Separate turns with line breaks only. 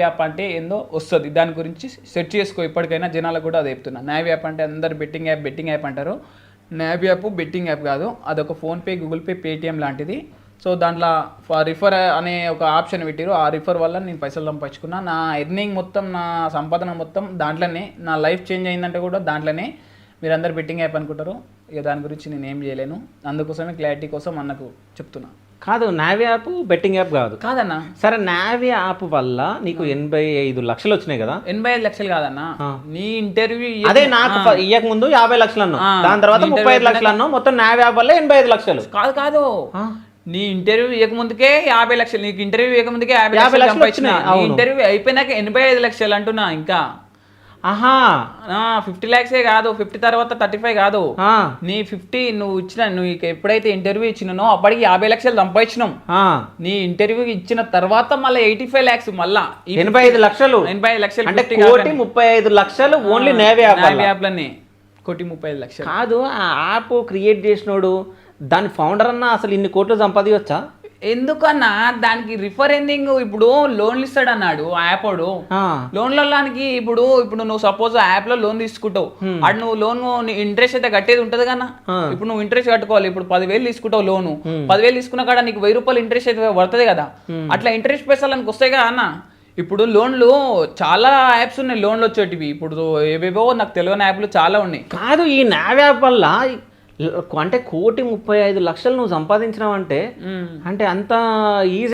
App అంటే ఏందో వస్తుంది, దాని గురించి సెర్చ్ చేసుకో. ఇప్పటికైనా జనాలకు కూడా అది చెప్తున్నా. న్యావ్ యాప్ అంటే అందరు బెట్టింగ్ యాప్ అంటారు. న్యావ్ యాప్ బెట్టింగ్ యాప్ కాదు, అదొక ఫోన్పే, గూగుల్ పే, పేటిఎం లాంటిది. సో దాంట్లో రిఫర్ అనే ఒక ఆప్షన్ పెట్టారు. ఆ రిఫర్ వల్ల నేను పైసలు సంపాదించుకున్నా. నా ఎర్నింగ్ మొత్తం, నా సంపాదన మొత్తం దాంట్లోనే. నా లైఫ్ చేంజ్ అయిందంటే కూడా దాంట్లోనే. మీరు అందరు బెట్టింగ్ యాప్ అనుకుంటారు, ఇక దాని గురించి నేను ఏం చేయలేను. అందుకోసమే క్లారిటీ కోసం అన్నకు చెప్తున్నా.
కాదు, నావీ యాప్ బెట్టింగ్ యాప్ కాదు
కాదన్నా.
సరే, నావీ యాప్ వల్ల నీకు 85 లక్షలు వచ్చినాయి కదా.
85 లక్షలు కాదన్నా, నీ ఇంటర్వ్యూ
అదే నాకు ఇయ్యక ముందు 50 లక్షలు అన్నావు, దాని తర్వాత 35 లక్షలు అన్నావు, మొత్తం నావీ యాప్ వల్ల 85 లక్షలు.
కాదు నీ ఇంటర్వ్యూ ఇవ్వకముందుకే 50 లక్షలు, నీకు ఇంటర్వ్యూ ఇవ్వకముందుకే 50 లక్షలు సంపాదించిన. ఇంటర్వ్యూ అయిపోయినాక 85 లక్షలు అంటున్నా. ఇంకా 50 లాక్సే కాదు, 50 తర్వాత 35 కాదు, నీ 50 నువ్వు ఎప్పుడైతే ఇంటర్వ్యూ ఇచ్చినానో అప్పటికి 50 లక్షలు సంపాదించినాం. నీ ఇంటర్వ్యూ ఇచ్చిన తర్వాత మళ్ళీ 85 లాక్స్, మళ్ళా
85 లక్షలు.
85 లక్షలు
అంటే 1,35 లక్షలు ఓన్లీ నేవీ
యాప్ లోనే. 1,35 లక్షలు
కాదు. ఆ యాప్ క్రియేట్ చేసినోడు, దాని ఫౌండర్ అన్నా అసలు ఇన్ని కోట్లు సంపాదించవచ్చా?
ఎందుకన్నా దానికి రిఫర్ ఎండింగ్. ఇప్పుడు లోన్లు ఇస్తాడు అన్నాడు ఆ యాప్ వాడు. లోన్లకి ఇప్పుడు నువ్వు సపోజ్ యాప్ లో లోన్ తీసుకుంటావు, అటు నువ్వు లోన్ ఇంట్రెస్ట్ అయితే కట్టేది ఉంటది కన్నా. ఇప్పుడు నువ్వు ఇంట్రెస్ట్ కట్టుకోవాలి. ఇప్పుడు 10,000 తీసుకుంటావు లోను, 10,000 తీసుకున్న కాడ నీకు 1,000 రూపాయలు ఇంట్రెస్ట్ అయితే పడుతుంది కదా. అట్లా ఇంట్రెస్ట్ పైసలకి వస్తాయి కదా అన్న. ఇప్పుడు లోన్లు చాలా యాప్స్ ఉన్నాయి లోన్లు వచ్చేటివి. ఇప్పుడు ఏవేవో నాకు తెలియని యాప్లు చాలా ఉన్నాయి.
కాదు, ఈ నావ్ యాప్ వల్ల అంటే 1,35 లక్షలు నువ్వు సంపాదించినావు అంటే అంత ఈజీ